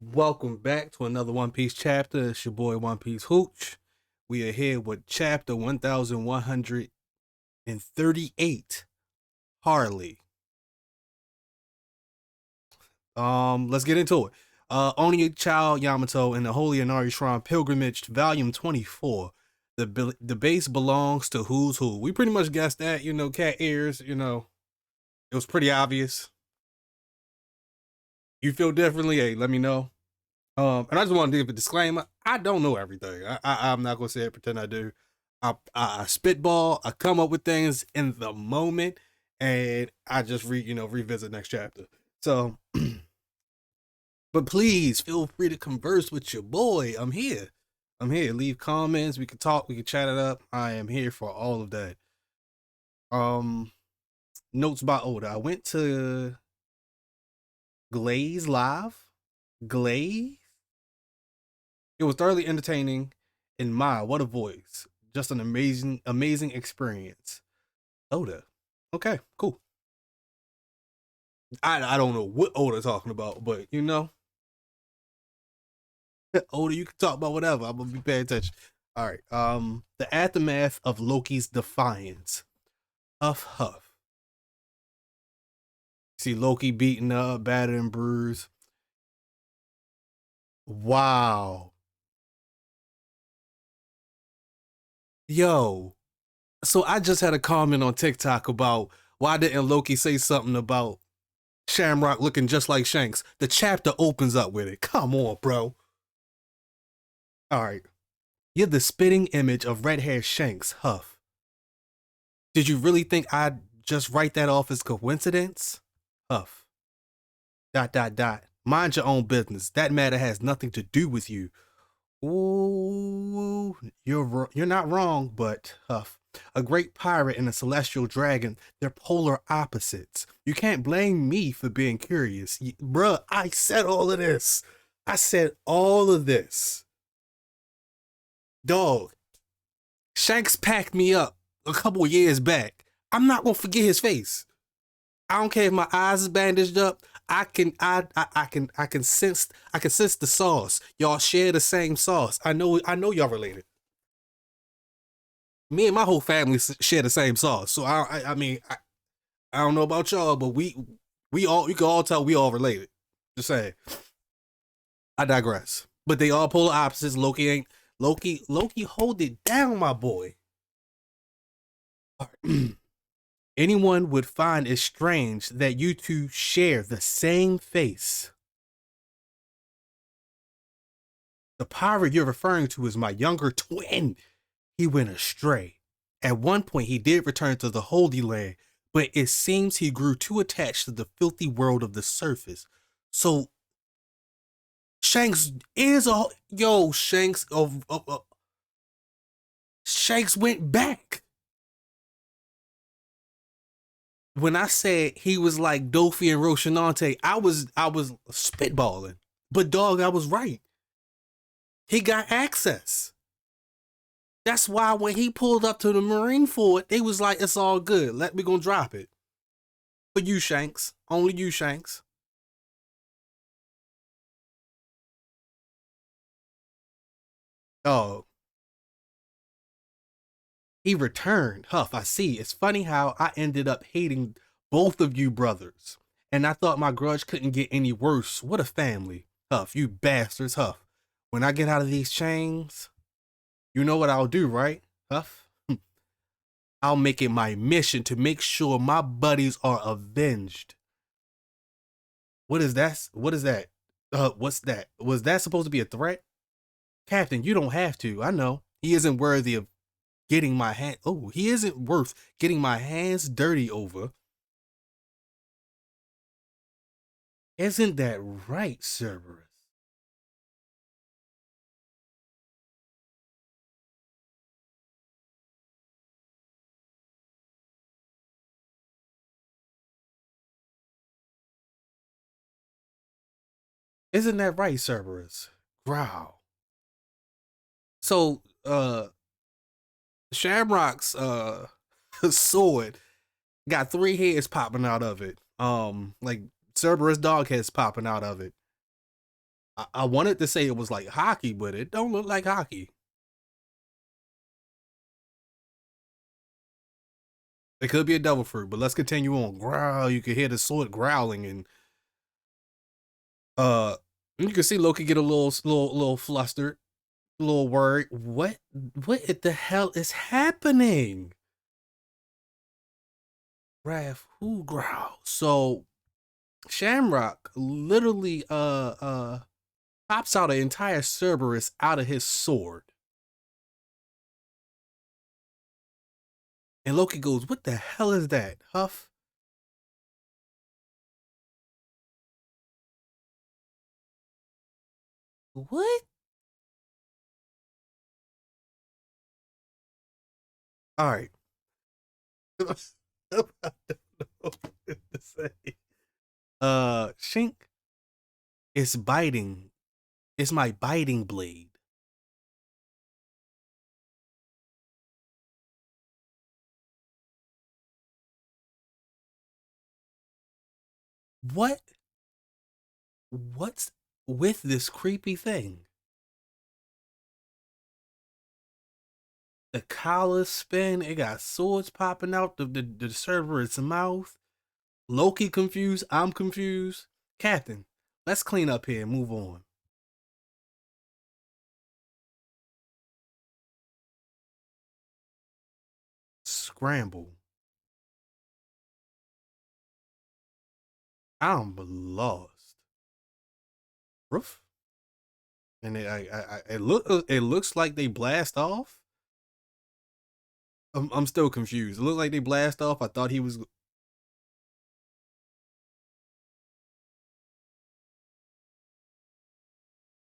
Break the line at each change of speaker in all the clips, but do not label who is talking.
Welcome back to another One Piece chapter. It's your boy One Piece Hooch. We are here with chapter 1138, Harley. Let's get into it. Oni Child Yamato and the Holy Inari Shrine Pilgrimage, Volume 24. The base belongs to Who's Who. We pretty much guessed that, cat ears, it was pretty obvious. You feel differently? Hey, let me know. And I just want to give a disclaimer. I don't know everything. I'm not gonna say it, pretend I do. I spitball. I come up with things in the moment, and I just revisit next chapter. So, but please feel free to converse with your boy. I'm here. I'm here. Leave comments. We can talk. We can chat it up. I am here for all of that. Um, Notes by Oda. I went to Glaze Live. Glaze. It was thoroughly entertaining, and my, what a voice. Just an amazing experience. Oda. Okay, cool. I don't know what Oda talking about, but Oda, you can talk about whatever. I'm gonna be paying attention. All right. The aftermath of Loki's defiance. Huff huff. See Loki beaten up, battered and bruised. Wow. Yo. So I just had a comment on TikTok about why didn't Loki say something about Shamrock looking just like Shanks. The chapter opens up with it. Come on, bro. All right. You're the spitting image of red haired Shanks, Huff. Did you really think I'd just write that off as coincidence? Huff. Dot, dot, dot. Mind your own business. That matter has nothing to do with you. Ooh, you're not wrong, but Huff. A great pirate and a celestial dragon, they're polar opposites. You can't blame me for being curious. Bruh, I said all of this. I said all of this. Dog, Shanks packed me up a couple years back. I'm not gonna forget his face. I don't care if my eyes is bandaged up. I can sense the sauce. Y'all share the same sauce. I know y'all related. Me and my whole family share the same sauce. So I don't know about y'all, but we can all tell we all related. Just saying. I digress. But they all polar opposites. Loki ain't Loki hold it down, my boy. Anyone would find it strange that you two share the same face. The pirate you're referring to is my younger twin. He went astray. At one point, he did return to the Holy Land, but it seems he grew too attached to the filthy world of the surface. So Shanks is a yo. Shanks went back. When I said he was like Dofi and Roshinante, I was spitballing. But dog, I was right. He got access. That's why when he pulled up to the Marine Fort, they was like, it's all good. Let me go drop it. For you, Shanks. Only you, Shanks. Oh, he returned. Huff, I see. It's funny how I ended up hating both of you brothers. And I thought my grudge couldn't get any worse. What a family. Huff, you bastards, Huff. When I get out of these chains, you know what I'll do, right? Huff? I'll make it my mission to make sure my buddies are avenged. What is that? What is that? What's that? Was that supposed to be a threat? Captain, you don't have to. I know. He isn't worthy of getting my hand. Oh, he isn't worth getting my hands dirty over. Isn't that right, Cerberus? Isn't that right, Cerberus? Growl. So, Shamrock's sword got three heads popping out of it. Like Cerberus dog heads popping out of it. I wanted to say it was like hockey, but it don't look like hockey. It could be a devil fruit, but let's continue on. Growl, you can hear the sword growling, and uh, you can see Loki get a little flustered, a little worried. What the hell is happening? Raph, who growls? So Shamrock literally pops out an entire Cerberus out of his sword. And Loki goes, "What the hell is that, Huff?" What? All right. I don't know what to say. Shink is biting. It's my biting blade. What? What's with this creepy thing? The collar spin. It got swords popping out the Cerberus mouth. Loki confused. I'm confused. Captain, let's clean up here and move on. Scramble. I'm lost. Roof. And it looks like they blast off. I'm still confused. It looked like they blast off. I thought he was.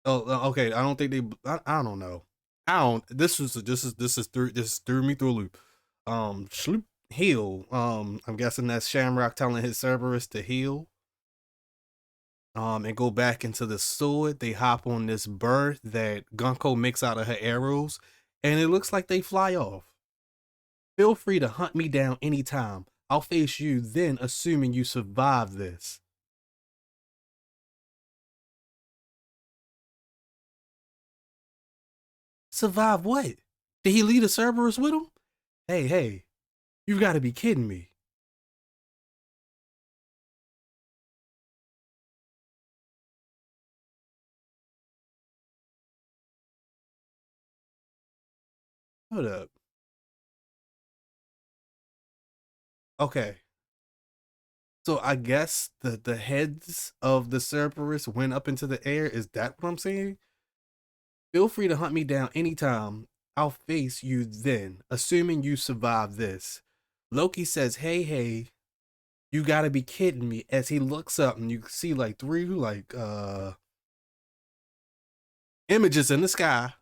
Oh, okay. I don't think they. I don't know. I don't. This threw me through a loop. Sloop heal. I'm guessing that's Shamrock telling his Cerberus to heal. And go back into the sword. They hop on this bird that Gunko makes out of her arrows, and it looks like they fly off. Feel free to hunt me down anytime. I'll face you then, assuming you survive this. Survive what? Did he lead a Cerberus with him? Hey, you've got to be kidding me. Hold up. Okay. So I guess the heads of the Cerberus went up into the air. Is that what I'm saying? Feel free to hunt me down anytime. I'll face you then, assuming you survive this. Loki says, hey, you gotta be kidding me, as he looks up and you see like three images in the sky.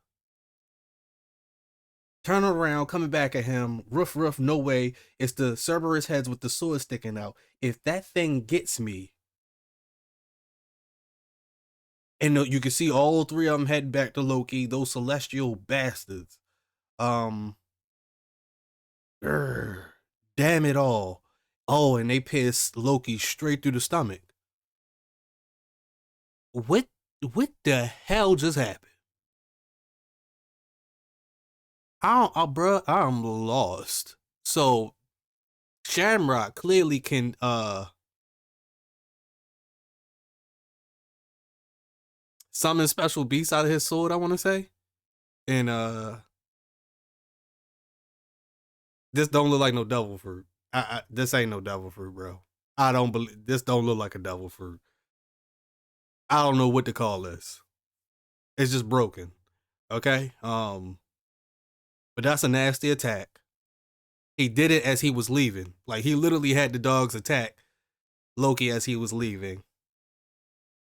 Turn around, coming back at him. Roof, no way. It's the Cerberus heads with the sword sticking out. If that thing gets me, and you can see all three of them heading back to Loki, those celestial bastards. Um, grr, damn it all. Oh, and they pierced Loki straight through the stomach. What what the hell just happened? Bruh, I'm lost. So Shamrock clearly can summon special beasts out of his sword, I wanna say. And this don't look like no devil fruit. This ain't no devil fruit, bro. I don't believe this don't look like a devil fruit. I don't know what to call this. It's just broken. Okay? But that's a nasty attack. He did it as he was leaving. Like he literally had the dogs attack Loki as he was leaving.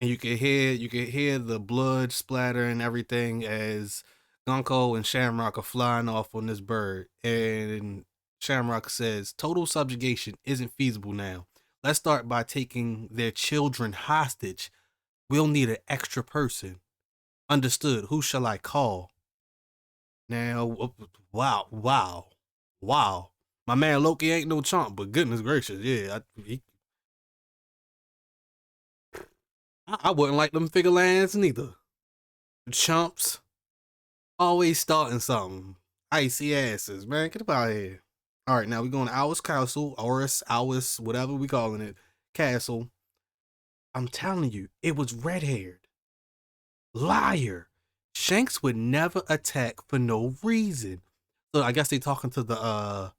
And you can hear the blood splatter and everything as Gunko and Shamrock are flying off on this bird. And Shamrock says, "Total subjugation isn't feasible now. Let's start by taking their children hostage. We'll need an extra person. Understood. Who shall I call?" Now, wow. My man Loki ain't no chump, but goodness gracious, yeah, I wouldn't like them figure lands neither. Chumps always starting something. Icy asses, man. Get up out of here. All right, now we're going to Ours Castle, Ours, whatever we calling it, Castle. I'm telling you, it was red haired. Liar. Shanks would never attack for no reason. So I guess they talking to the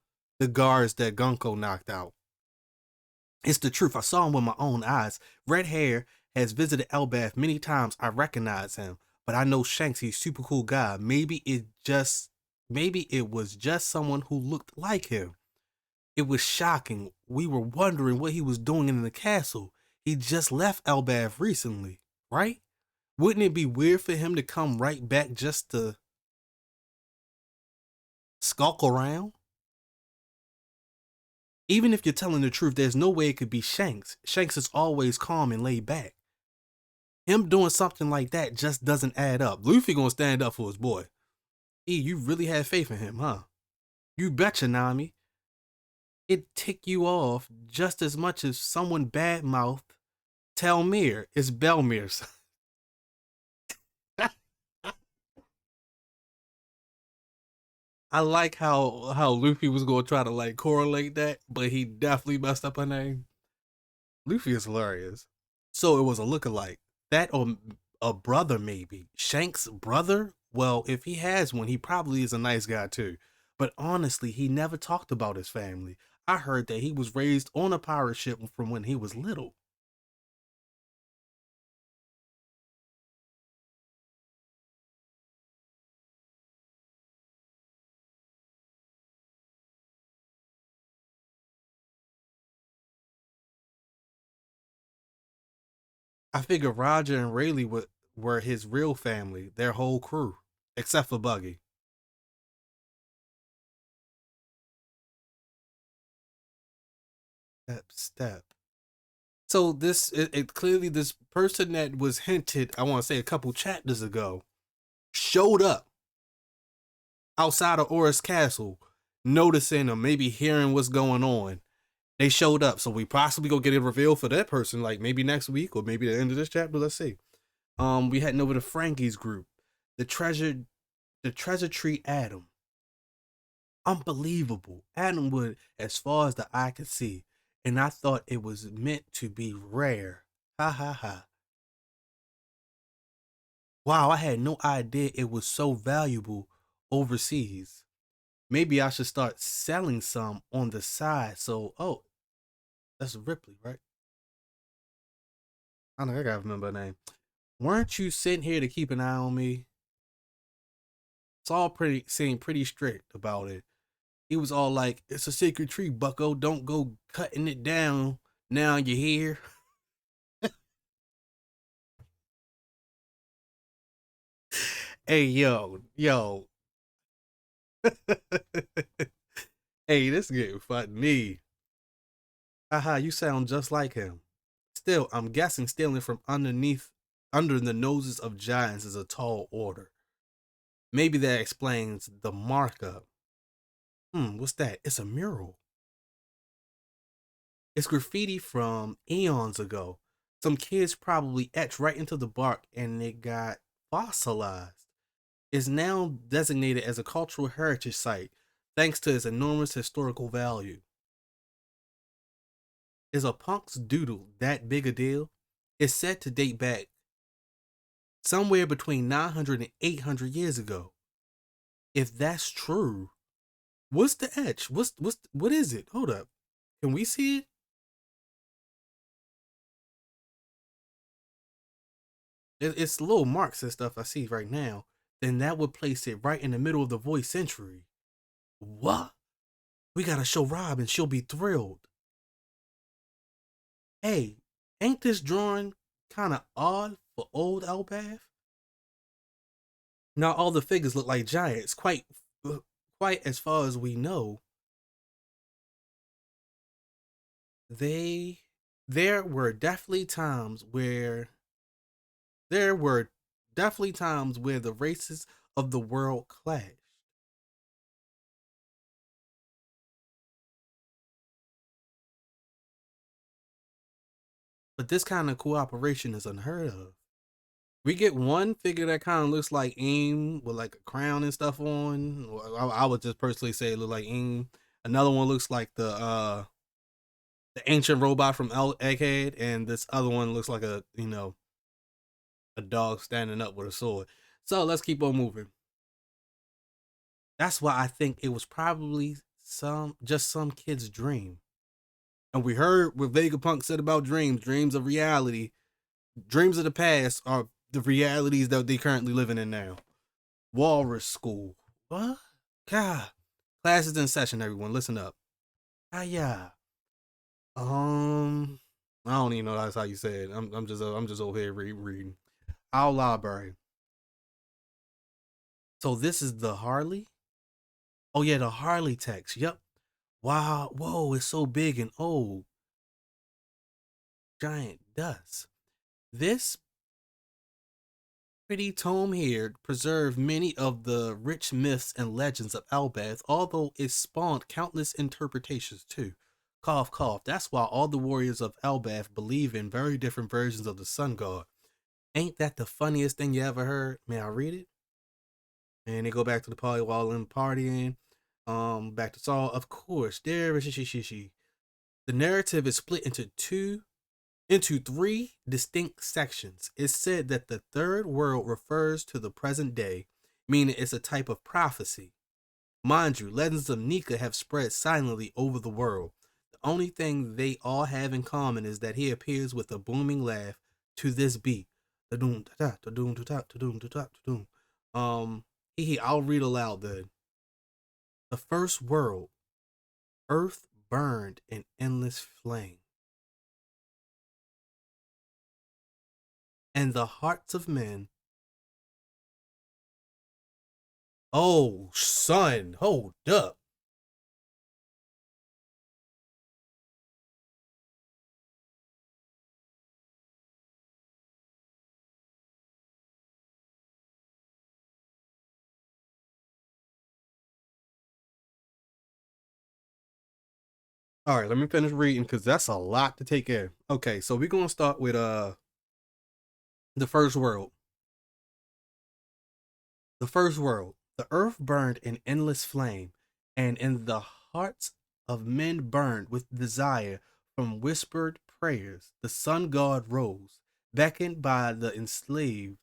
guards that Gunko knocked out. It's the truth. I saw him with my own eyes. Red hair has visited Elbath many times. I recognize him, but I know Shanks. He's a super cool guy. Maybe it was just someone who looked like him. It was shocking. We were wondering what he was doing in the castle. He just left Elbath recently, right? Wouldn't it be weird for him to come right back just to skulk around? Even if you're telling the truth, there's no way it could be Shanks. Shanks is always calm and laid back. Him doing something like that just doesn't add up. Luffy gonna stand up for his boy. You really had faith in him, huh? You betcha, Nami. It tick you off just as much as someone badmouthed Telmir is Belmir's. I like how Luffy was gonna try to like correlate that, but he definitely messed up her name. Luffy is hilarious. So it was a lookalike. That or a brother, maybe. Shanks' brother? Well, if he has one, he probably is a nice guy too. But honestly, he never talked about his family. I heard that he was raised on a pirate ship from when he was little. I figured Roger and Rayleigh were his real family, their whole crew, except for Buggy. Step. So it clearly this person that was hinted, I want to say a couple chapters ago, showed up outside of Aura's castle, noticing or maybe hearing what's going on. They showed up, so we possibly go get a reveal for that person, like maybe next week or maybe the end of this chapter. Let's see. We heading over to Frankie's group, the treasure, the treasure tree Adam. Unbelievable. Adam would, as far as the eye could see, and I thought it was meant to be rare. Ha ha ha. Wow, I had no idea it was so valuable overseas. Maybe I should start selling some on the side. So, oh, that's Ripley, right? I don't think I gotta remember her name. Weren't you sitting here to keep an eye on me? Saul pretty seemed pretty strict about it. He was all like, "It's a sacred tree, Bucko. Don't go cutting it down. Now you're here." Hey, yo. Hey, this getting funny. Haha, you sound just like him. Still, I'm guessing stealing from under the noses of giants is a tall order. Maybe that explains the markup. What's that? It's a mural. It's graffiti from eons ago. Some kids probably etched right into the bark and it got fossilized. It's now designated as a cultural heritage site thanks to its enormous historical value. Is a punk's doodle that big a deal? It's said to date back somewhere between 900 and 800 years ago. If that's true, what's the etch? What is it? Hold up. Can we see it? It's little marks and stuff I see right now. Then that would place it right in the middle of the voice century. What? We gotta show Rob and she'll be thrilled. Hey, ain't this drawing kind of odd for old Elbath? Now all the figures look like giants, quite as far as we know. They there were definitely times where there were definitely times where the races of the world clashed. But this kind of cooperation is unheard of. We get one figure that kind of looks like Aim with like a crown and stuff on. I would just personally say it look like Aim. Another one looks like the ancient robot from Egghead, and this other one looks like a dog standing up with a sword. So let's keep on moving. That's why I think it was probably some kid's dream. And we heard what Vegapunk said about dreams. Dreams of reality. Dreams of the past are the realities that they currently living in now. Walrus School. What? God. Classes in session, everyone. Listen up. Ah, yeah. Um, I don't even know that's how you say it. I'm just over here reading. Our library. So this is the Harley. Oh yeah, the Harley text. Yep. Wow. Whoa, it's so big and old. Giant dust. This pretty tome here preserved many of the rich myths and legends of Elbaf, although it spawned countless interpretations too. Cough, cough. That's why all the warriors of Elbaf believe in very different versions of the sun god. Ain't that the funniest thing you ever heard? May I read it? And they go back to the party while in partying. Back to Saul. Of course, there is she. The narrative is split into three distinct sections. It's said that the third world refers to the present day, meaning it's a type of prophecy. Mind you, legends of Nika have spread silently over the world. The only thing they all have in common is that he appears with a booming laugh to this beat. Da-doom, da-da, da-doom, da-da, da-doom, da-da, da-doom. I'll read aloud then. The first world, earth burned in endless flame, and the hearts of men. Oh, son, hold up. All right, let me finish reading because that's a lot to take in. Okay, so we're gonna start with the first world. The first world. The earth burned in endless flame, and in the hearts of men burned with desire from whispered prayers. The sun god rose, beckoned by the enslaved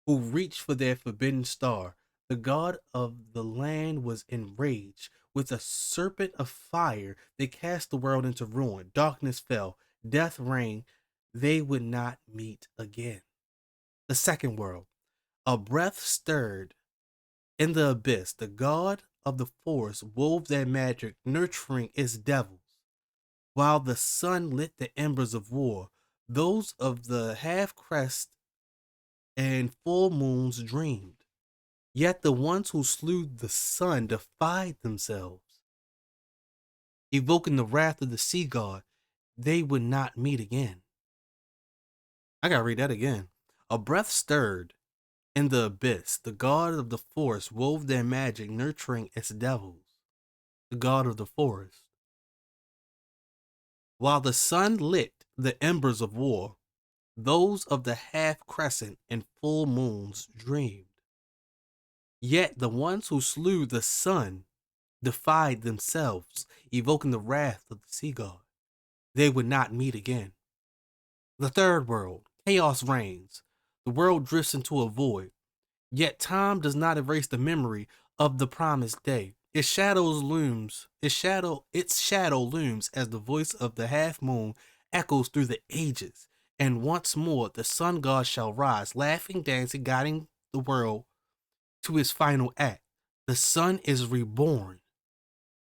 who reached for their forbidden star. The god of the land was enraged. With a serpent of fire, they cast the world into ruin. Darkness fell, death reigned. They would not meet again. The second world. A breath stirred in the abyss. The god of the forest wove their magic, nurturing its devils. While the sun lit the embers of war, those of the half crest and full moons dreamed. Yet the ones who slew the sun defied themselves, evoking the wrath of the sea god. They would not meet again. I gotta read that again. A breath stirred in the abyss. The god of the forest wove their magic, nurturing its devils. The god of the forest. While the sun lit the embers of war, those of the half crescent and full moons dreamed. Yet the ones who slew the sun defied themselves, evoking the wrath of the sea god. They would not meet again. The third world, chaos reigns. The world drifts into a void. Yet time does not erase the memory of the promised day. Its shadow looms as the voice of the half moon echoes through the ages. And once more the sun god shall rise, laughing, dancing, guiding the world to his final act. The sun is reborn.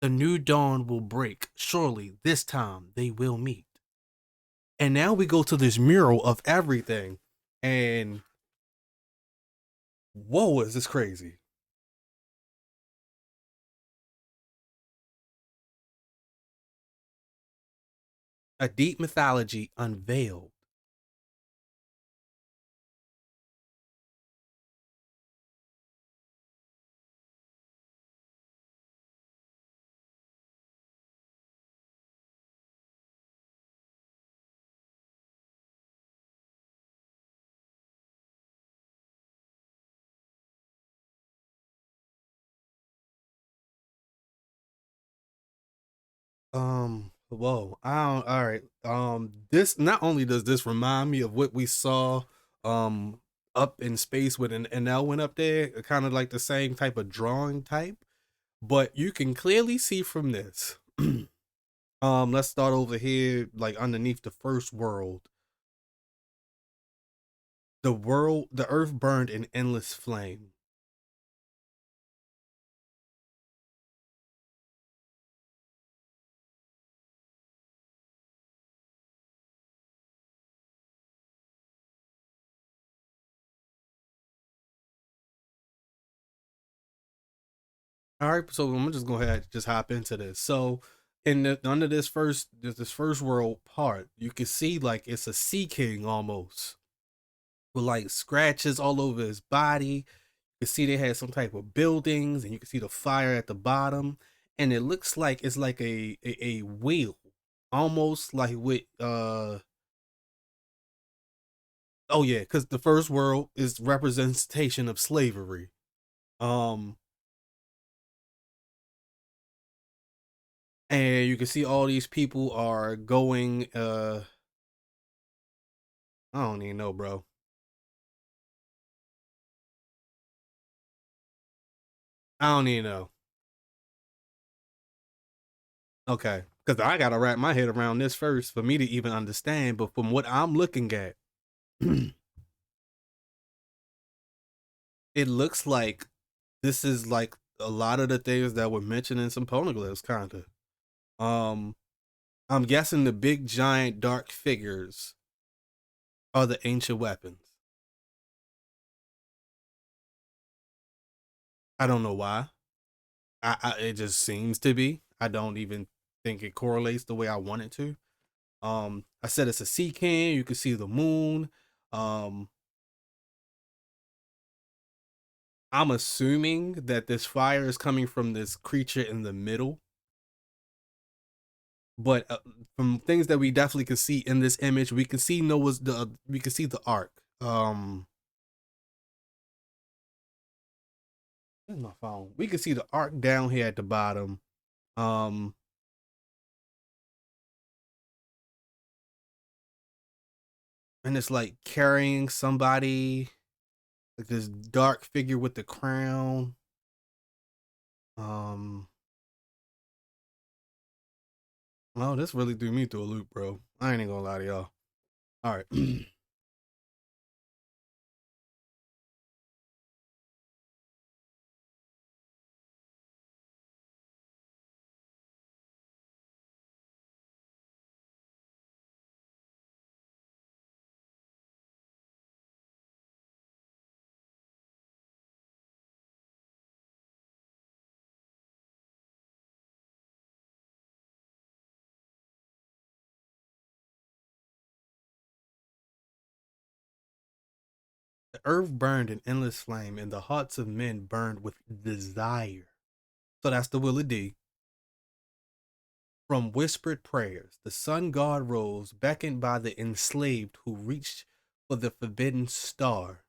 The new dawn will break. Surely this time they will meet. And now we go to this mural of everything. And whoa, is this crazy? A deep mythology unveiled. Whoa. I don't, all right. This not only does this remind me of what we saw, um, up in space with an Elwin up there, kind of like the same type of drawing type, but you can clearly see from this. Let's start over here, like underneath the first world. The earth burned in endless flame. All right, so I'm just going to just hop into this. So, under this first world part, you can see like it's a sea king almost with like scratches all over his body. You can see they had some type of buildings, and you can see the fire at the bottom, and it looks like it's like a wheel, almost like with oh yeah, because the first world is representation of slavery. Um, and you can see all these people are going. I don't even know, bro. I don't even know. Okay, because I gotta wrap my head around this first for me to even understand. But from what I'm looking at, it looks like this is like a lot of the things that were mentioned in some poneglyphs, kind of. Um, I'm guessing the big giant dark figures are the ancient weapons. I don't know why. It just seems to be. I don't even think it correlates the way I want it to. I said it's a sea can. You can see the moon. Um, I'm assuming that this fire is coming from this creature in the middle, but from things that we definitely can see in this image, we can see we can see the arc. Where's my phone? We can see the arc down here at the bottom. Um, and it's like carrying somebody, like this dark figure with the crown. Um, well, this really threw me through a loop, bro. I ain't even gonna lie to y'all. All right. The earth burned in endless flame, and the hearts of men burned with desire. So that's the Willie D. From whispered prayers, the sun god rose, beckoned by the enslaved who reached for the forbidden star.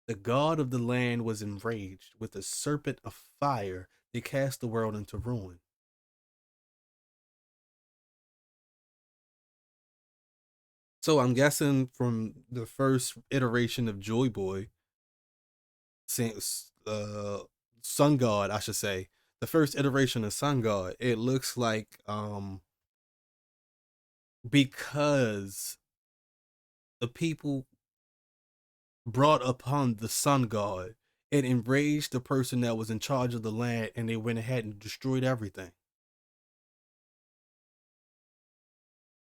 The god of the land was enraged. With a serpent of fire, they cast the world into ruin. So I'm guessing from the first iteration of Joy Boy, since Sun God, I should say, the first iteration of Sun God, it looks like because the people brought upon the sun god, it enraged the person that was in charge of the land, and they went ahead and destroyed everything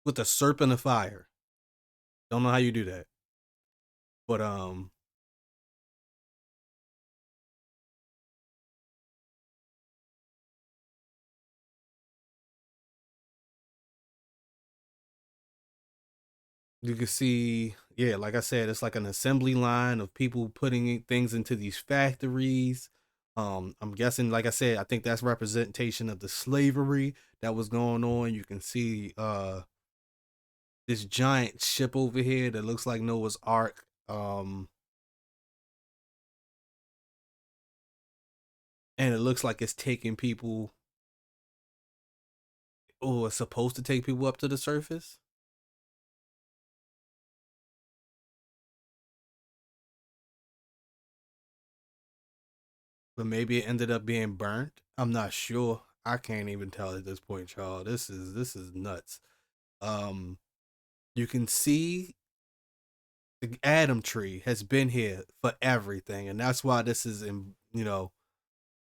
with a serpent of fire. Don't know how you do that, but you can see, yeah, like I said, it's like an assembly line of people putting things into these factories. I'm guessing, like I said, I think that's representation of the slavery that was going on. You can see this giant ship over here that looks like Noah's Ark. And it looks like it's taking people Oh, it's supposed to take people up to the surface, but maybe it ended up being burnt. I'm not sure. I can't even tell at this point, y'all. This is nuts. Um, you can see the Adam tree has been here for everything, and that's why this is in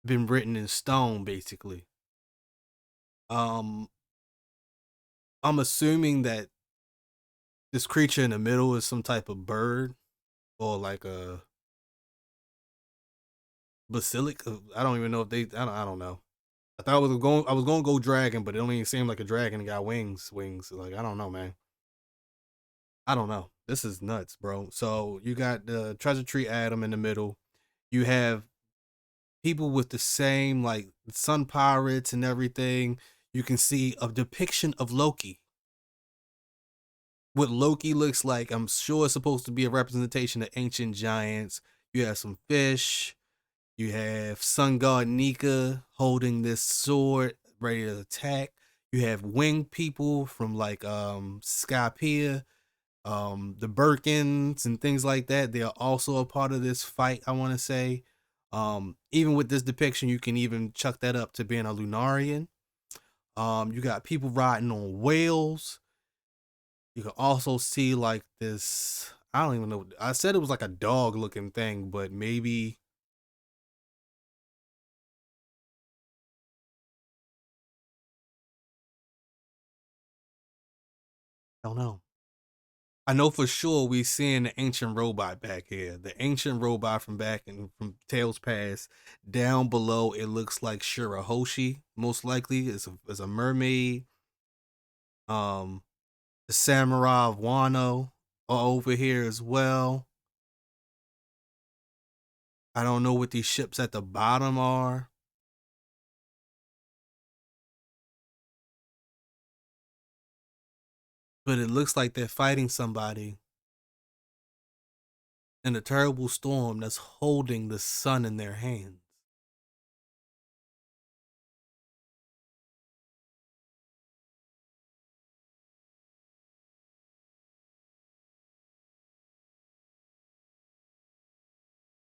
been written in stone basically. Um, I'm assuming that this creature in the middle is some type of bird or like a basilic. I don't even know if they. I don't know. I was going to go dragon, but it don't even seem like a dragon. It got wings. Wings. Like I don't know, man. I don't know. This is nuts, bro. So you got the treasure tree Adam in the middle. You have people with the same like sun pirates and everything. You can see a depiction of Loki. What Loki looks like, I'm sure it's supposed to be a representation of ancient giants. You have some fish. You have Sun God Nika holding this sword ready to attack. You have winged people from like Skypiea, the Birkins and things like that. They are also a part of this fight, I want to say. Even with this depiction, you can even chuck that up to being a Lunarian. You got people riding on whales. You can also see like this. I don't even know. I said it was like a dog looking thing, but maybe I don't know. I know for sure we seeing the ancient robot back here. The ancient robot from back in from Tales Past. Down below, it looks like Shirahoshi. Most likely, is a mermaid. Um, the samurai of Wano are over here as well. I don't know what these ships at the bottom are, but it looks like they're fighting somebody in a terrible storm that's holding the sun in their hands.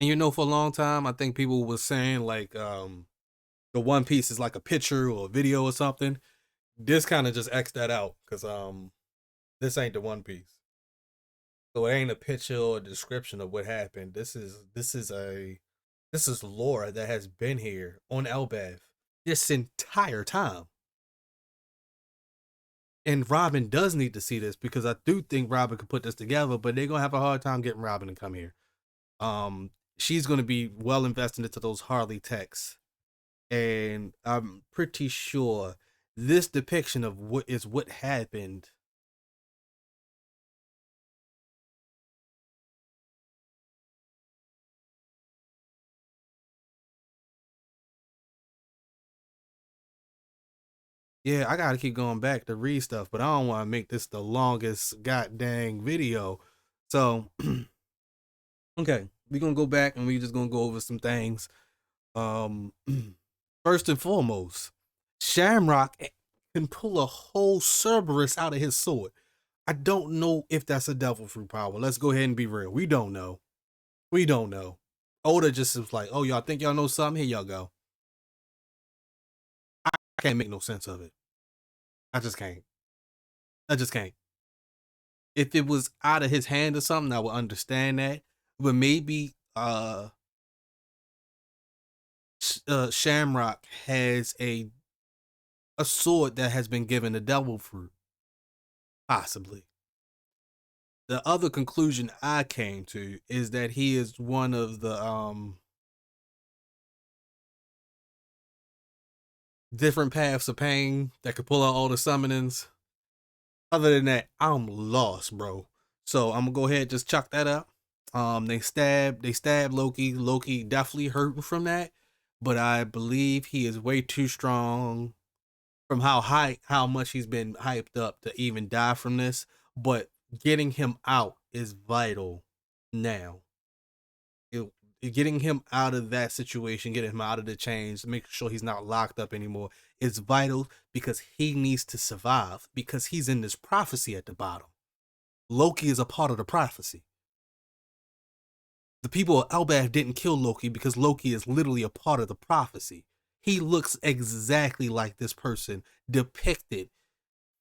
And for a long time, I think people was saying like the One Piece is like a picture or a video or something. This kind of just X that out because this ain't the One Piece. So it ain't a picture or a description of what happened. This is lore that has been here on Elbaf this entire time. And Robin does need to see this because I do think Robin could put this together, but they're gonna have a hard time getting Robin to come here. Um, she's gonna be well invested into those Harley texts, and I'm pretty sure this depiction of what happened. Yeah, I gotta keep going back to read stuff, but I don't want to make this the longest goddamn video. So, okay, we're gonna go back and we just gonna go over some things. Um, first and foremost, Shamrock can pull a whole Cerberus out of his sword. I don't know if that's a devil fruit power. Let's go ahead and be real. We don't know. We don't know. Oda just was like, "Oh, y'all think y'all know something? Here y'all go." I can't make no sense of it. I just can't. I just can't. If it was out of his hand or something, I would understand that. But maybe Shamrock has a sword that has been given a devil fruit, possibly. The other conclusion I came to is that he is one of the different paths of pain that could pull out all the summonings. Other than that, I'm lost, bro. So I'm gonna go ahead and just chuck that up. They stab Loki. Loki definitely hurt from that, but I believe he is way too strong from how much he's been hyped up to even die from this. But getting him out is vital now. It getting him out of that situation, getting him out of the chains, making sure he's not locked up anymore is vital because he needs to survive because he's in this prophecy at the bottom. Loki is a part of the prophecy. The people of Elbaf didn't kill Loki because Loki is literally a part of the prophecy. He looks exactly like this person depicted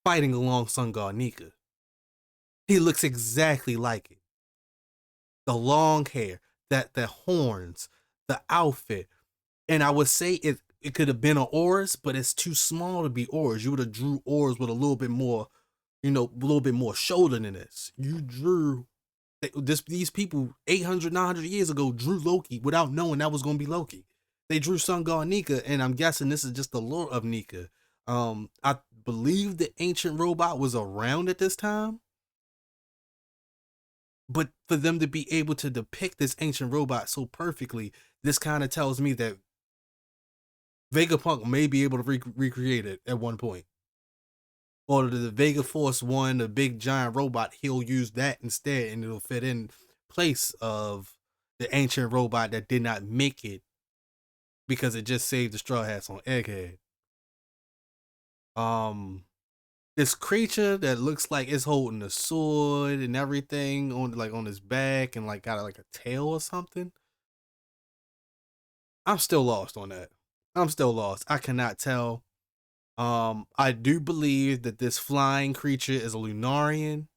fighting along Sun God Nika. He looks exactly like it. The long hair, the horns, the outfit. And I would say it could have been an Oris, but it's too small to be Oris. You would have drew Oris with a little bit more, a little bit more shoulder than this. You drew these people 800, 900 years ago drew Loki without knowing that was going to be Loki. They drew Sun God Nika, and I'm guessing this is just the lore of Nika. I believe the ancient robot was around at this time, but for them to be able to depict this ancient robot so perfectly, this kind of tells me that Vegapunk may be able to recreate it at one point. Or the Vega Force One, the big giant robot, he'll use that instead, and it'll fit in place of the ancient robot that did not make it because it just saved the Straw Hats on Egghead. This creature that looks like it's holding a sword and everything on his back and got like a tail or something. I'm still lost on that. I'm still lost. I cannot tell. I do believe that this flying creature is a Lunarian.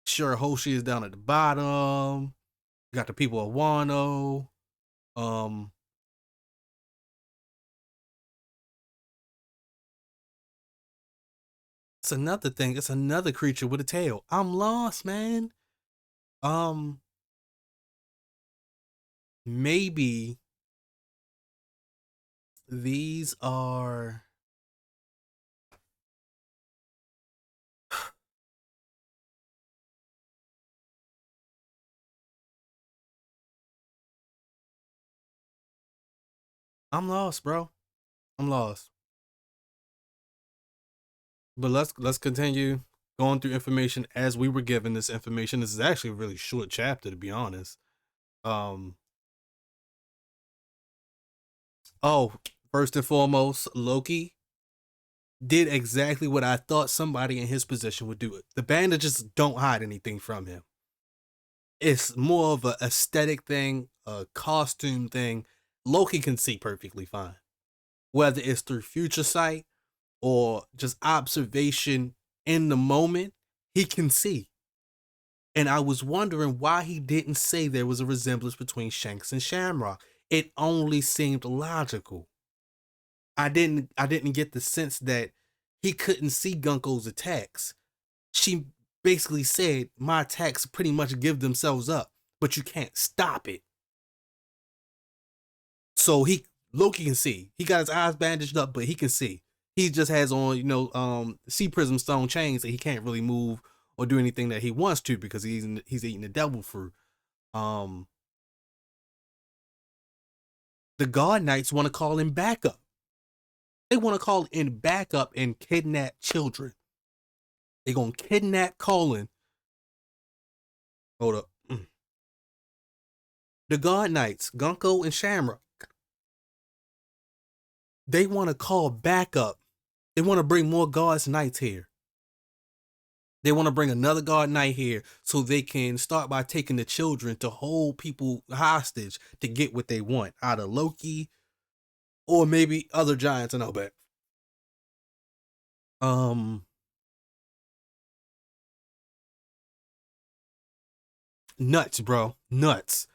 Sure, Hoshi is down at the bottom. You got the people of Wano. It's another thing. It's another creature with a tail. I'm lost, man. Maybe these are. I'm lost, bro. I'm lost. But let's continue going through information as we were given this information. This is actually a really short chapter, to be honest. Um. Oh, first and foremost, Loki did exactly what I thought somebody in his position would do. The bandages don't hide anything from him. It's more of an aesthetic thing, a costume thing. Loki can see perfectly fine, whether it's through future sight or just observation in the moment. He can see. And I was wondering why he didn't say there was a resemblance between Shanks and Shamrock. It only seemed logical. I didn't get the sense that he couldn't see Gunko's attacks. She basically said, my attacks pretty much give themselves up, but you can't stop it. So Loki can see. He got his eyes bandaged up, but he can see. He just has on, sea prism stone chains that he can't really move or do anything that he wants to because he's eating the devil fruit. The God Knights want to call him backup. They want to call in backup and kidnap children. They're gonna kidnap Colin. Hold up. The God Knights, Gunko and Shamrock, they want to call backup. They want to bring more God's Knights here. They want to bring another God Knight here so they can start by taking the children to hold people hostage to get what they want out of Loki or maybe other giants in Elbaf. Nuts, bro. Nuts.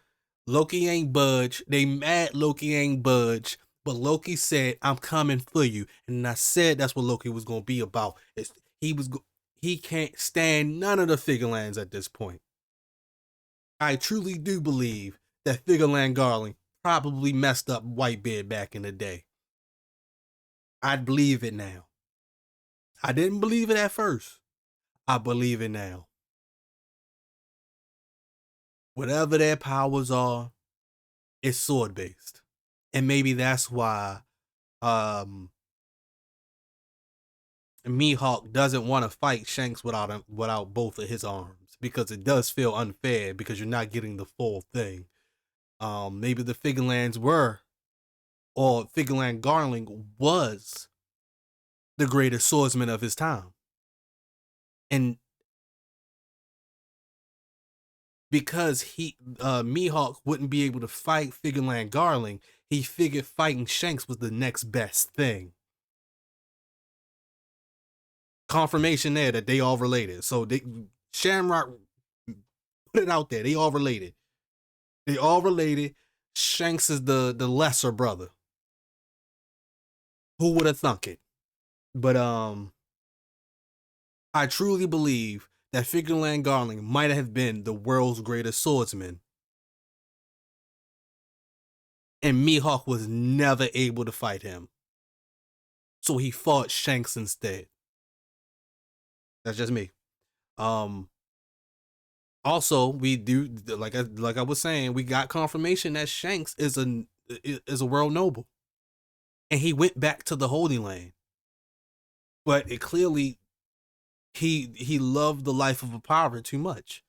Loki ain't budge. They mad Loki ain't budge. But Loki said, "I'm coming for you," and I said that's what Loki was gonna be about. He can't stand none of the Figurelands at this point. I truly do believe that Figureland Garland probably messed up Whitebeard back in the day. I believe it now. I didn't believe it at first. I believe it now. Whatever their powers are, it's sword based. And maybe that's why Mihawk doesn't want to fight Shanks without both of his arms. because it does feel unfair because you're not getting the full thing. Maybe the Figurelands were, or Figureland Garling was the greatest swordsman of his time. And because Mihawk wouldn't be able to fight Figureland Garling, he figured fighting Shanks was the next best thing. Confirmation there that they all related. So Shamrock put it out there. They all related. They all related. Shanks is the lesser brother. Who would have thunk it? But I truly believe that Figureland Garling might have been the world's greatest swordsman. And Mihawk was never able to fight him. So he fought Shanks instead. That's just me. Also, we do like I was saying, we got confirmation that Shanks is a world noble. And he went back to the Holy Land. But it clearly he loved the life of a pirate too much.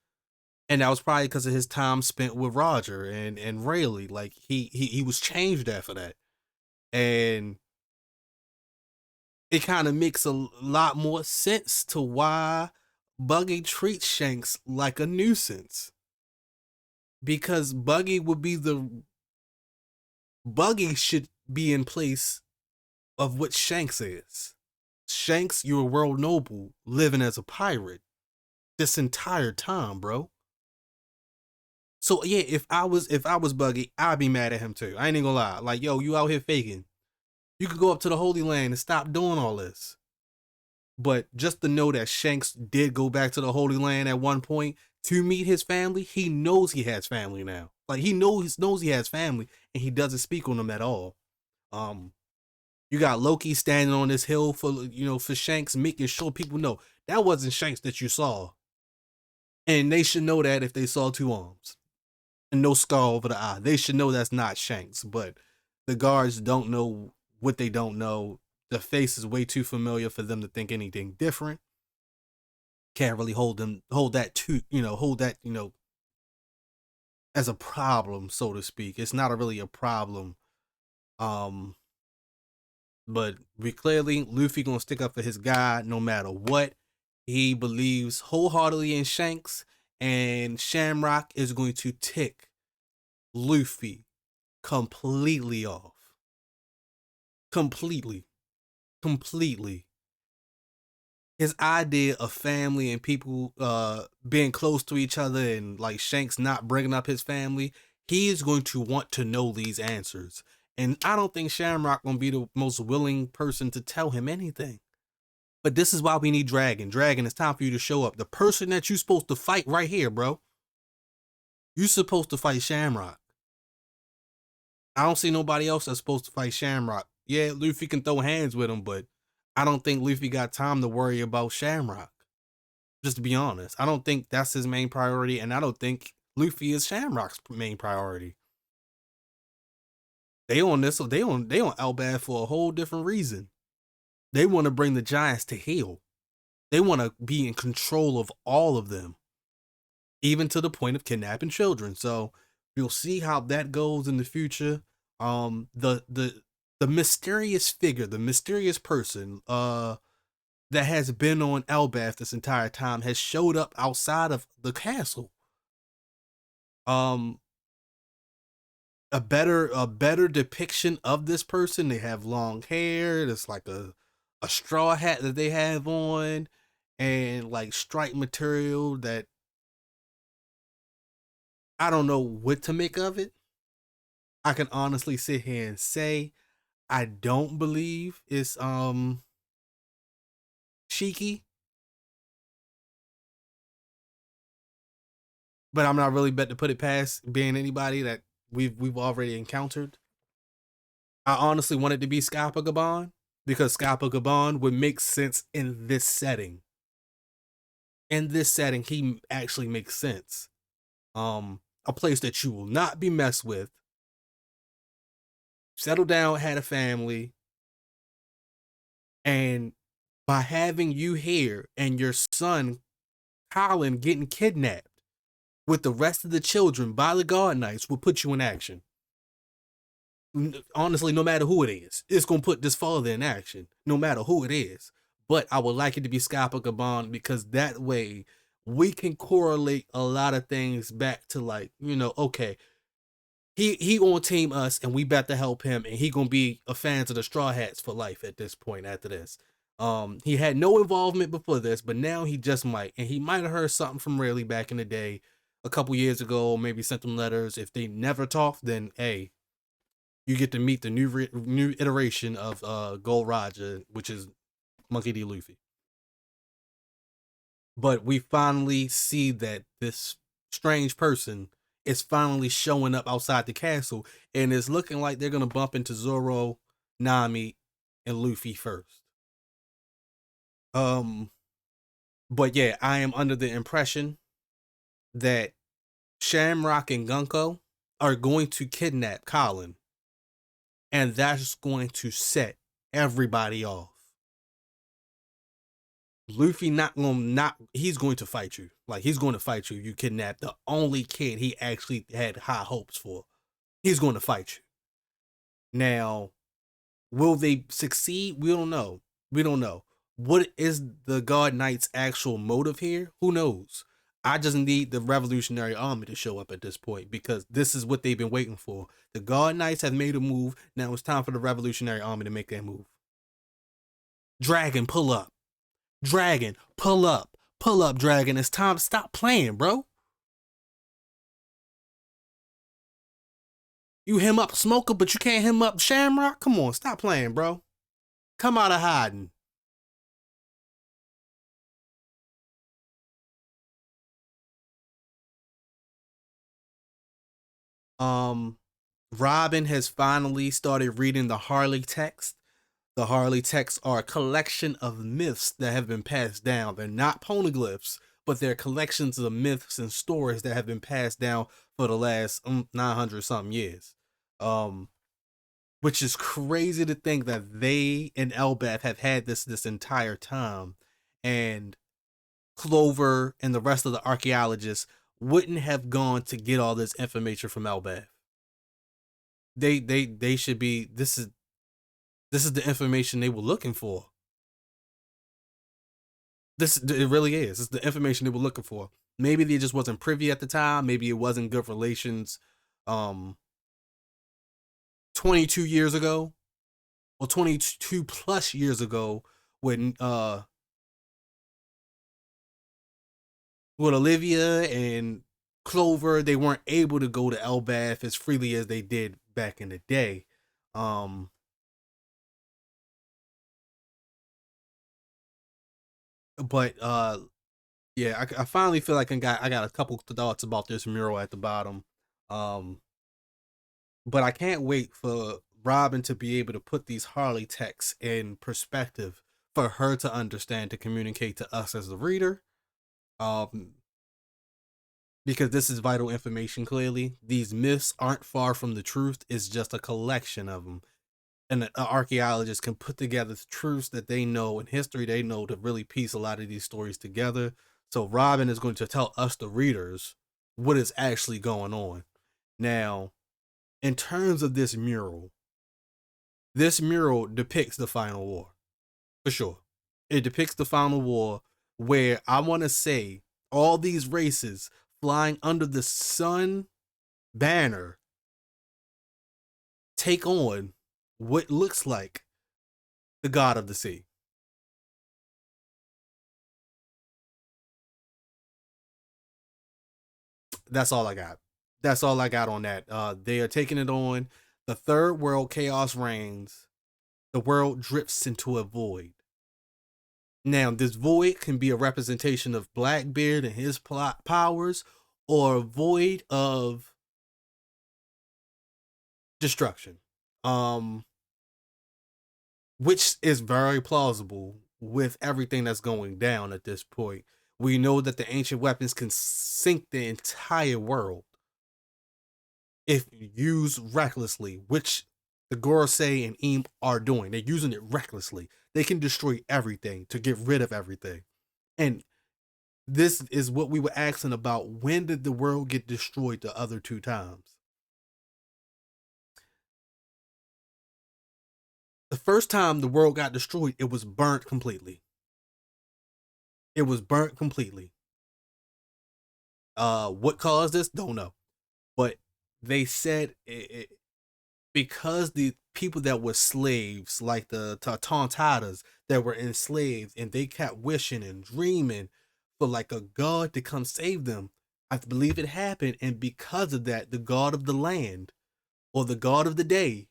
And that was probably because of his time spent with Roger and Rayleigh. Like he was changed after that. And it kind of makes a lot more sense to why Buggy treats Shanks like a nuisance. Because Buggy should be in place of what Shanks is. Shanks, you're a world noble living as a pirate this entire time, bro. So yeah, if I was Buggy, I'd be mad at him too. I ain't even gonna lie. Like, yo, you out here faking. You could go up to the Holy Land and stop doing all this. But just to know that Shanks did go back to the Holy Land at one point to meet his family, he knows he has family now. Like he knows he has family, and he doesn't speak on them at all. You got Loki standing on this hill for Shanks, making sure people know that wasn't Shanks that you saw, and they should know that if they saw two arms and no scar over the eye, they should know that's not Shanks. But the guards don't know what they don't know. The face is way too familiar for them to think anything different. Can't really hold that as a problem, so to speak. It's not really a problem. Um, but we clearly Luffy gonna stick up for his guy no matter what. He believes wholeheartedly in Shanks, and Shamrock is going to tick Luffy completely off. Completely. His idea of family and people being close to each other and like Shanks not bringing up his family, he is going to want to know these answers. And I don't think Shamrock gonna be the most willing person to tell him anything. But this is why we need Dragon. Dragon, it's time for you to show up. The person that you're supposed to fight right here, bro. You're supposed to fight Shamrock. I don't see nobody else that's supposed to fight Shamrock. Yeah, Luffy can throw hands with him, but I don't think Luffy got time to worry about Shamrock. Just to be honest, I don't think that's his main priority, and I don't think Luffy is Shamrock's main priority. They on Elbaf for a whole different reason. They want to bring the giants to heel. They want to be in control of all of them, even to the point of kidnapping children. So we'll see how that goes in the future. The mysterious figure, the mysterious person, that has been on Elbaf this entire time has showed up outside of the castle. Um, a better depiction of this person. They have long hair. It's like a straw hat that they have on, and like stripe material that I don't know what to make of it. I can honestly sit here and say I don't believe it's Shiki, but I'm not really bet to put it past being anybody that we've already encountered. I honestly want it to be Scappa Gabon because Scappa Gabon would make sense in this setting. In this setting, he actually makes sense. A place that you will not be messed with. Settle down, had a family, and by having you here and your son Colin getting kidnapped with the rest of the children by the guard knights will put you in action. Honestly, no matter who it is, it's gonna put this father in action, no matter who it is. But I would like it to be Scappa Gabon because that way we can correlate a lot of things back to, like, okay, he gonna team us and we bet to help him, and he gonna be a fan of the Straw Hats for life at this point after this. He had no involvement before this, but now he just might, and he might have heard something from Rayleigh back in the day, a couple years ago, maybe sent them letters. If they never talked, then hey, you get to meet the new iteration of Gold Roger, which is Monkey D. Luffy. But we finally see that this strange person is finally showing up outside the castle, and it's looking like they're gonna bump into Zoro, Nami, and Luffy first. Um, but yeah, I am under the impression that Shamrock and Gunko are going to kidnap Colin, and that's going to set everybody off. Luffy he's going to fight you. Like, he's going to fight you. You kidnapped the only kid he actually had high hopes for. He's going to fight you. Now, will they succeed? We don't know. We don't know. What is the God Knight's actual motive here? Who knows? I just need the Revolutionary Army to show up at this point, because this is what they've been waiting for. The God Knights have made a move. Now it's time for the Revolutionary Army to make that move. Dragon, pull up. Dragon, pull up. Pull up, Dragon. It's time to stop playing, bro. You him up Smoker, but you can't him up Shamrock? Come on, stop playing, bro. Come out of hiding. Um, Robin has finally started reading the Harley text. The Harley texts are a collection of myths that have been passed down. They're not poneglyphs, but they're collections of myths and stories that have been passed down for the last 900 something years. Um, which is crazy to think that they and Elbaf have had this entire time, and Clover and the rest of the archaeologists wouldn't have gone to get all this information from Elbaf. They should be. This is the information they were looking for. This it really is. It's the information they were looking for. Maybe they just wasn't privy at the time. Maybe it wasn't good relations. 22 years ago, or 22 plus years ago, when with Olivia and Clover, they weren't able to go to Elbaf as freely as they did back in the day. Um, but yeah, I finally feel like I got a couple thoughts about this mural at the bottom. Um, but I can't wait for Robin to be able to put these Harley texts in perspective for her to understand, to communicate to us as the reader. Um, because this is vital information. Clearly, these myths aren't far from the truth. It's just a collection of them, and an archaeologist can put together the truths that they know and history they know to really piece a lot of these stories together. So Robin is going to tell us, the readers, what is actually going on. Now, in terms of this mural depicts the final war, for sure. It depicts the final war, where I want to say all these races flying under the sun banner take on what looks like the god of the sea. That's all I got. That's all I got on that. They are taking it on. The third world, chaos reigns. The world drifts into a void. Now, this void can be a representation of Blackbeard and his plot powers, or a void of destruction. Um, which is very plausible with everything that's going down at this point. We know that the ancient weapons can sink the entire world if used recklessly, which the Gorosei and Eam are doing. They're using it recklessly. They can destroy everything to get rid of everything. And This is what we were asking about. When did the world get destroyed the other two times? The first time the world got destroyed, it was burnt completely. It was burnt completely. What caused this? Don't know. But they said because the people that were slaves, like the Tontatas that were enslaved, and they kept wishing and dreaming for like a god to come save them. I believe it happened, and because of that, the god of the land or the god of the day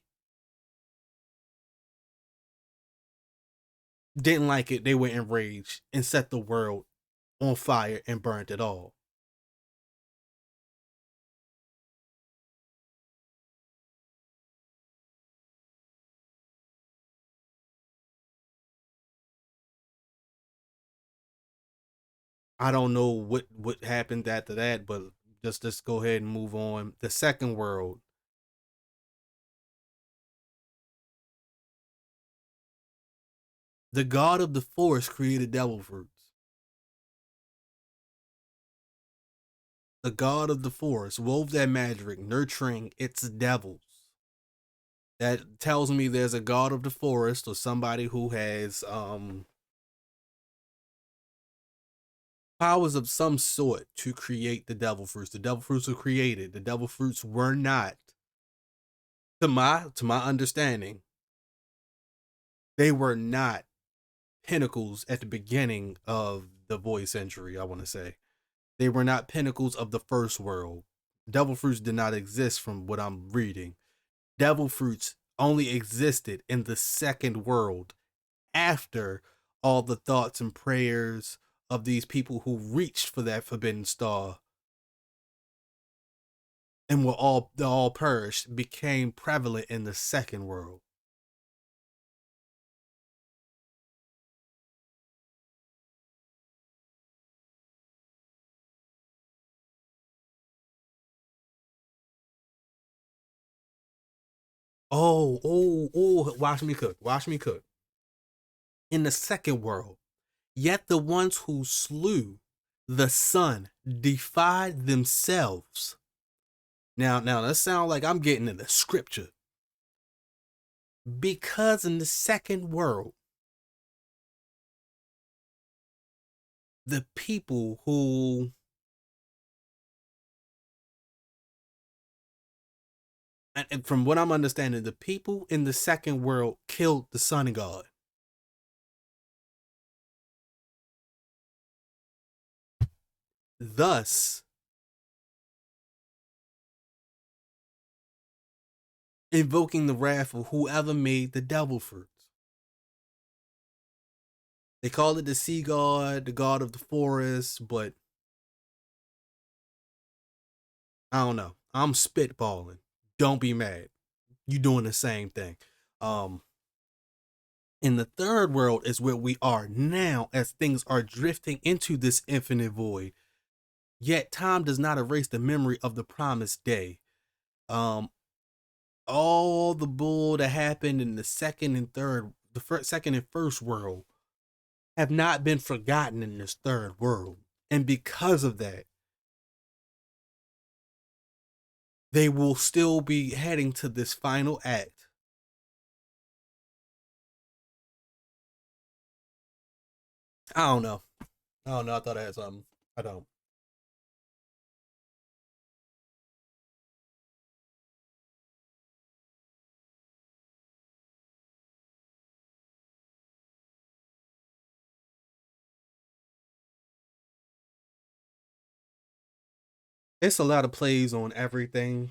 didn't like it. They were enraged and set the world on fire and burnt it all. I don't know what happened after that, but just go ahead and move on. The second world, the god of the forest created devil fruits. The god of the forest wove that magic, nurturing its devils. That tells me there's a god of the forest or somebody who has powers of some sort to create the devil fruits. The devil fruits were created. The devil fruits were not, to my understanding, they were not pinnacles at the beginning of the void century. I want to say they were not pinnacles of the first world. Devil fruits did not exist from what I'm reading. Devil fruits only existed in the second world after all the thoughts and prayers of these people who reached for that forbidden star and were all perished became prevalent in the second world. Oh, watch me cook, watch me cook. In the second world, yet the ones who slew the sun defied themselves. Now that sounds like I'm getting into scripture. Because in the second world, the people who, and from what I'm understanding, the people in the second world killed the sun god, thus invoking the wrath of whoever made the devil fruits. They call it the sea god, the god of the forest, but I don't know. I'm spitballing. Don't be mad. You doing the same thing. Um, in the third world is where we are now as things are drifting into this infinite void. Yet time does not erase the memory of the promised day. Um, all the bull that happened in the second and third, the second and first world have not been forgotten in this third world. And because of that, they will still be heading to this final act. I don't know. I don't know. I thought I had something. I don't. It's a lot of plays on everything.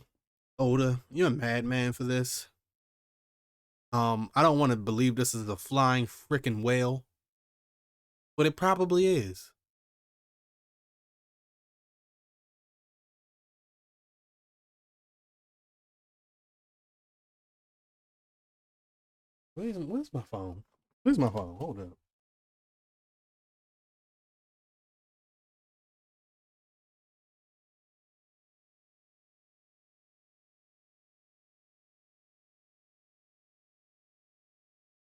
Oda, you're a madman for this. I don't want to believe this is a flying freaking whale, but it probably is. Where's my phone? Where's my phone? Hold up.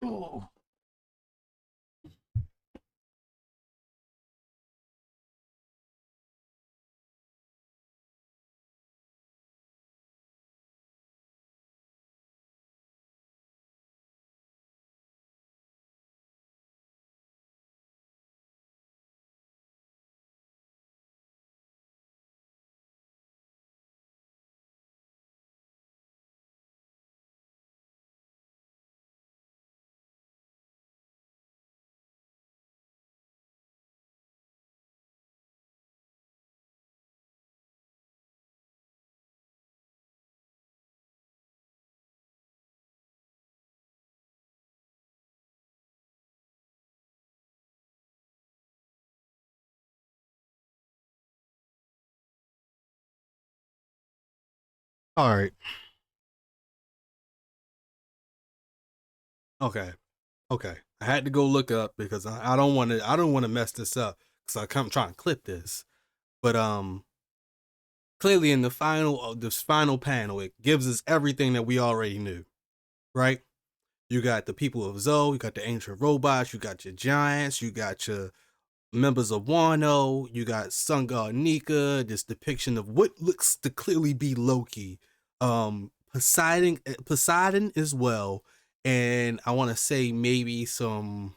Oh, All right. Okay. Okay. I had to go look up because I don't want to. I don't want to mess this up because I come trying to clip this. But clearly in the final this final panel, it gives us everything that we already knew. Right. You got the people of Zoe. You got the ancient robots. You got your giants. You got your members of Wano. You got Sun God Nika. This depiction of what looks to clearly be Loki. Poseidon as well, and I want to say maybe some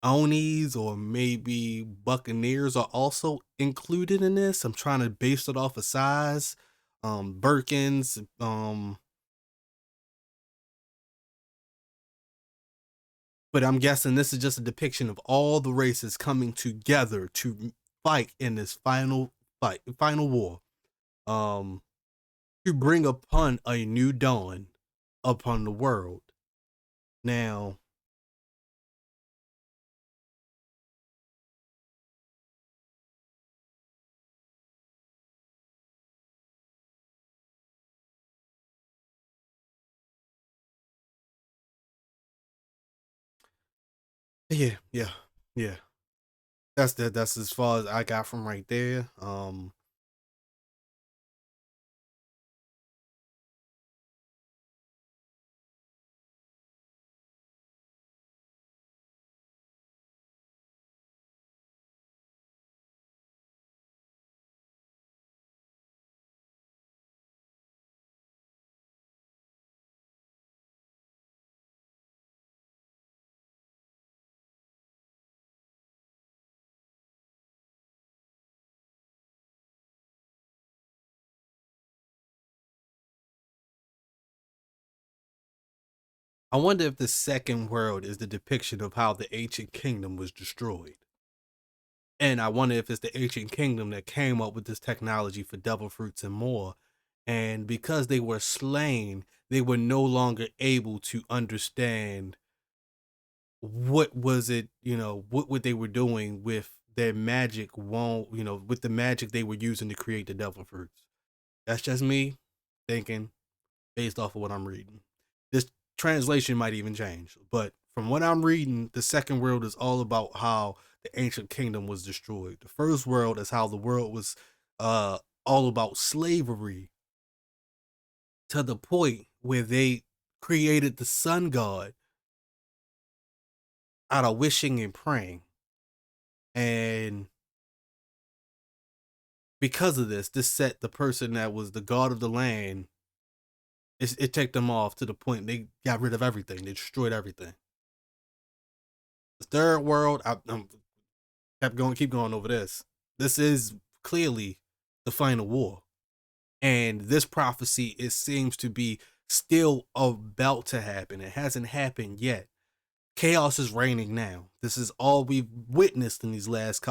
Onis or maybe Buccaneers are also included in this. I'm trying to base it off of size. Birkins, but I'm guessing this is just a depiction of all the races coming together to fight in this final war. Um, to bring upon a new dawn upon the world. Now, yeah, yeah, yeah. That's as far as I got from right there. I wonder if the second world is the depiction of how the ancient kingdom was destroyed. And I wonder if it's the ancient kingdom that came up with this technology for devil fruits and more. And because they were slain, they were no longer able to understand what was it, what they were doing with their magic won't, with the magic they were using to create the devil fruits. That's just me thinking based off of what I'm reading. This translation might even change, but from what I'm reading, the second world is all about how the ancient kingdom was destroyed. The first world is how the world was uh all about slavery to the point where they created the sun god out of wishing and praying. And because of this set the person that was the god of the land, it took them off to the point they got rid of everything. They destroyed everything. The third world, I'm keep going over this. This is clearly the final war, and this prophecy it seems to be still about to happen. It hasn't happened yet. Chaos is reigning now. This is all we've witnessed in these last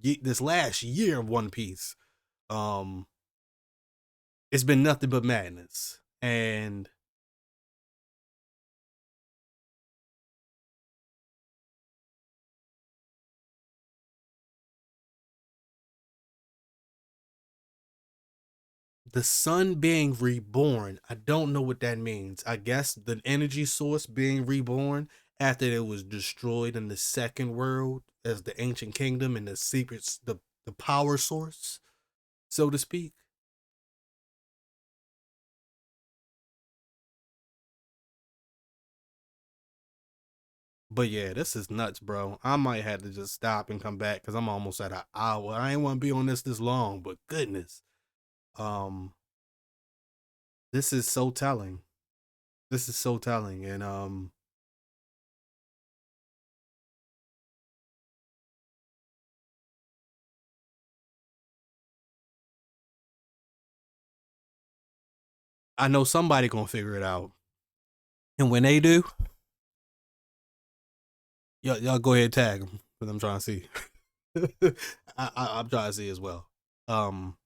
this last year of One Piece. Um, it's been nothing but madness, and the sun being reborn, I don't know what that means. I guess the energy source being reborn after it was destroyed in the second world as the ancient kingdom and the secrets, the power source, so to speak. But yeah, this is nuts, bro. I might have to just stop and come back because I'm almost at an hour. I ain't want to be on this long, but goodness, um, this is so telling. This is so telling, and I know somebody gonna figure it out. And when they do, y'all go ahead and tag them because I'm trying to see. I'm trying to see as well. Um,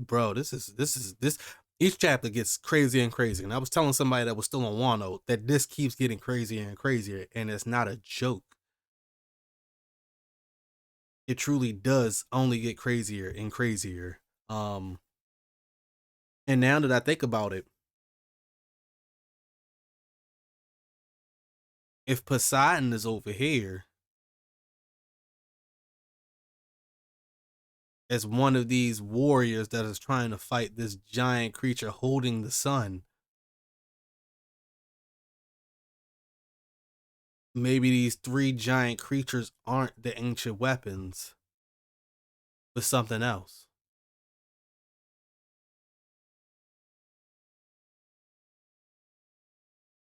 bro, this. Each chapter gets crazier and crazier. And I was telling somebody that was still on Wano that this keeps getting crazier and crazier, and it's not a joke. It truly does only get crazier and crazier. Um, and now that I think about it, if Poseidon is over here as one of these warriors that is trying to fight this giant creature holding the sun, maybe these three giant creatures aren't the ancient weapons, but something else.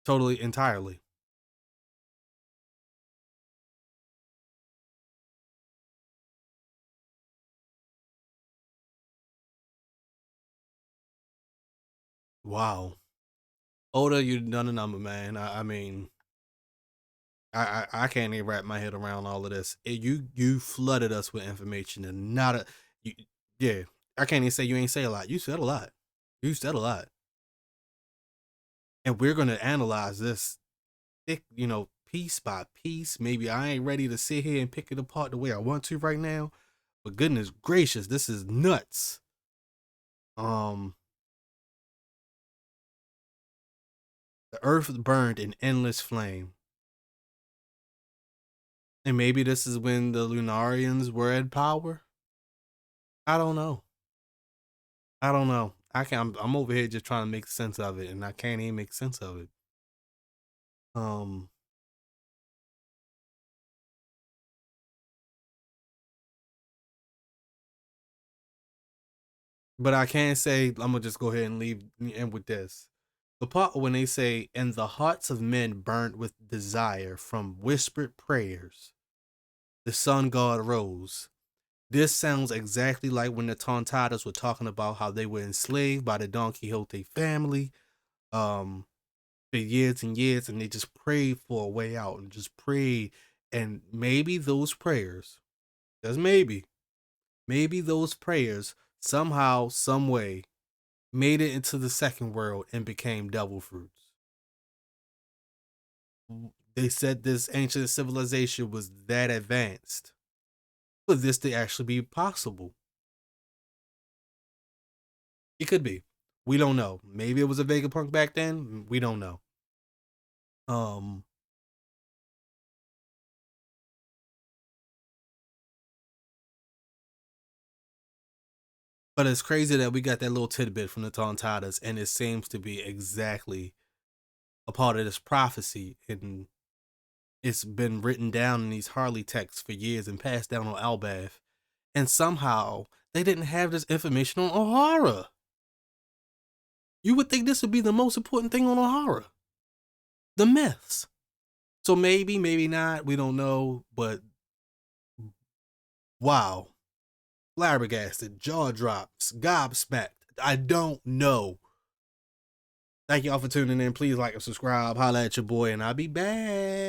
Totally, entirely. Wow. Oda, you done a number, man. I mean, I can't even wrap my head around all of this. You flooded us with information and not a you, yeah. I can't even say you ain't say a lot. You said a lot. You said a lot, and we're gonna analyze this thick, piece by piece. Maybe I ain't ready to sit here and pick it apart the way I want to right now, but goodness gracious, this is nuts. Um, the earth burned in endless flame, and maybe this is when the Lunarians were at power. I don't know. I don't know. I can I'm over here just trying to make sense of it, and I can't even make sense of it. Um, but I can say I'm gonna just go ahead and leave end with this. The part when they say, "And the hearts of men burnt with desire from whispered prayers, the sun god rose." This sounds exactly like when the Tontadas were talking about how they were enslaved by the Don Quixote family, um, for years and years, and they just prayed for a way out and just prayed, and maybe those prayers, just maybe those prayers somehow, some way, made it into the second world and became devil fruits. They said this ancient civilization was that advanced for this to actually be possible. It could be. We don't know. Maybe it was a Vegapunk back then. We don't know. Um, but it's crazy that we got that little tidbit from the Tontadas, and it seems to be exactly a part of this prophecy, and it's been written down in these Harley texts for years and passed down on Albath, and somehow they didn't have this information on O'Hara. You would think this would be the most important thing on O'Hara, the myths. So maybe, maybe not. We don't know, but wow, flabbergasted, jaw drops, gobsmacked. I don't know. Thank y'all for tuning in. Please like and subscribe. Holla at your boy, and I'll be back.